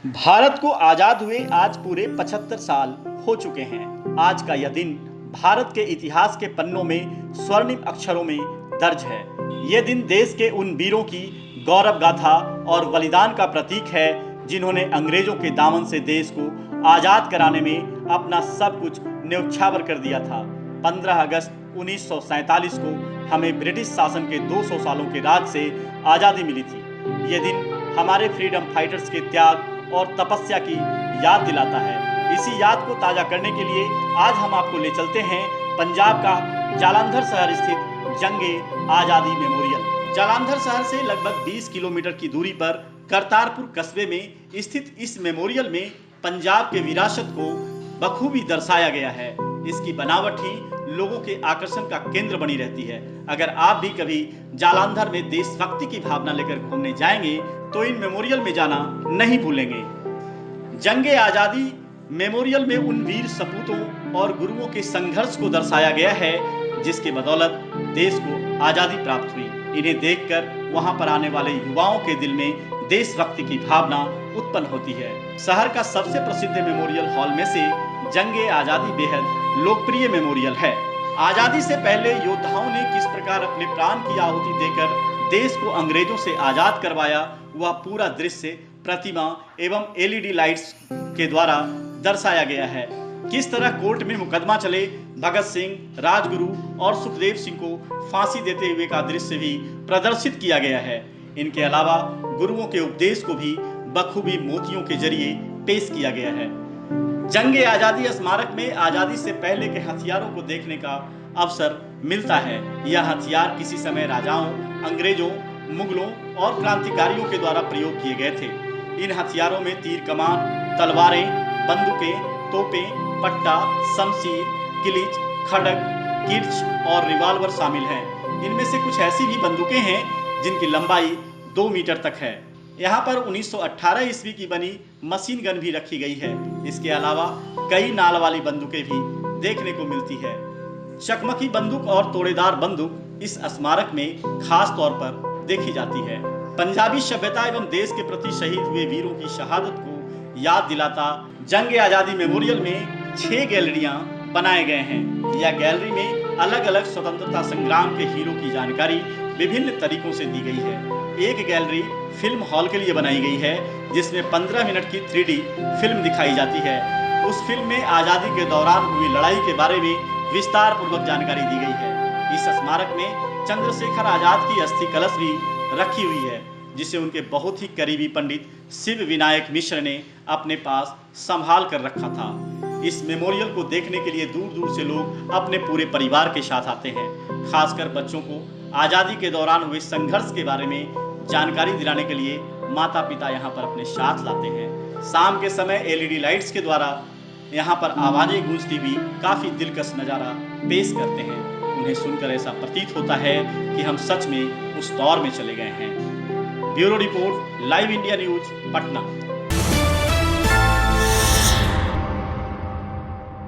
भारत को आजाद हुए आज पूरे 75 साल हो चुके हैं। आज का यह दिन भारत के इतिहास के पन्नों में स्वर्णिम अक्षरों में दर्ज है। यह दिन देश के उन वीरों की गौरव गाथा और बलिदान का प्रतीक है जिन्होंने अंग्रेजों के दामन से देश को आजाद कराने में अपना सब कुछ न्यौछावर कर दिया था। 15 अगस्त 1947 को हमें ब्रिटिश शासन के 200 सालों के राज से आज़ादी मिली थी। यह दिन हमारे फ्रीडम फाइटर्स के त्याग और तपस्या की याद दिलाता है। इसी याद को ताजा करने के लिए आज हम आपको ले चलते हैं पंजाब का जालंधर शहर स्थित जंगे आजादी मेमोरियल। जालंधर शहर से लगभग 20 किलोमीटर की दूरी पर करतारपुर कस्बे में स्थित इस मेमोरियल में पंजाब के विरासत को बखूबी दर्शाया गया है। इसकी बनावट ही लोगों के आकर्षण का केंद्र बनी रहती है। अगर आप भी कभी जालंधर में देशभक्ति की भावना लेकर घूमने जाएंगे तो इन मेमोरियल में जाना नहीं भूलेंगे। जंगे आजादी मेमोरियल में उन वीर सपूतों और गुरुओं के संघर्ष को दर्शाया गया है जिसके बदौलत देश को आजादी प्राप्त हुई। इन्हें देखकर वहां पर आने वाले युवाओं के दिल में देशभक्ति की भावना उत्पन्न होती है। शहर का सबसे प्रसिद्ध मेमोरियल हॉल में से जंगे आजादी बेहद लोकप्रिय मेमोरियल है। आजादी से पहले योद्धाओं ने किस प्रकार अपने प्राण की आहुति देकर देश को अंग्रेजों से आजाद करवाया, वह पूरा दृश्य प्रतिमा एवं एलईडी लाइट्स के द्वारा दर्शाया गया है। किस तरह कोर्ट में मुकदमा चले, भगत सिंह, राजगुरु और सुखदेव सिंह को फांसी देते हुए का दृश्य भी प्रदर्शित किया गया है। इनके अलावा गुरुओं के उपदेश को भी बखूबी मोतियों के जरिए पेश किया गया है। जंगे आजादी स्मारक में आजादी से पहले के हथियारों को देखने का अवसर मिलता है। यह हथियार किसी समय राजाओं, अंग्रेजों, मुगलों और क्रांतिकारियों के द्वारा प्रयोग किए गए थे। इन हथियारों में तीर कमान, तलवारें, बंदूकें, तोपें, पट्टा, शमशीर, किलिच, खड़ग, किर्च और रिवाल्वर शामिल हैं। इनमें से कुछ ऐसी भी बंदूकें हैं जिनकी लंबाई 2 मीटर तक है। यहाँ पर 1918 ईस्वी की बनी मशीन गन भी रखी गई है। इसके अलावा कई नाल वाली बंदूकें भी देखने को मिलती है। चकमकी बंदूक और तोड़ेदार बंदूक इस स्मारक में खास तौर पर देखी जाती है। पंजाबी सभ्यता एवं देश के प्रति शहीद हुए वीरों की शहादत को याद दिलाता जंगे आजादी मेमोरियल में 6 गैलरियां बनाए गए हैं। यह गैलरी में अलग अलग स्वतंत्रता संग्राम के हीरो की जानकारी विभिन्न तरीकों से दी गई है। एक गैलरी फिल्म हॉल के लिए बनाई गई है जिसमें 15 मिनट की 3D फिल्म दिखाई जाती है। उस फिल्म में आजादी के दौरान हुई लड़ाई के बारे में विस्तार पूर्वक जानकारी दी गई है। इस स्मारक में चंद्रशेखर आजाद की अस्थि कलश भी रखी हुई है जिसे उनके बहुत ही करीबी पंडित शिव विनायक मिश्र ने अपने पास संभाल कर रखा था। इस मेमोरियल को देखने के लिए दूर दूर से लोग अपने पूरे परिवार के साथ आते हैं। खासकर बच्चों को आजादी के दौरान हुए संघर्ष के बारे में जानकारी दिलाने के लिए माता पिता यहाँ पर अपने साथ लाते हैं। शाम के समय एलईडी लाइट्स के द्वारा यहाँ पर आवाजें गूंजती हुई काफी दिलकश नजारा पेश करते हैं। उन्हें सुनकर ऐसा प्रतीत होता है कि हम सच में उस दौर में चले गए हैं। Bureau report, live India news, Patna.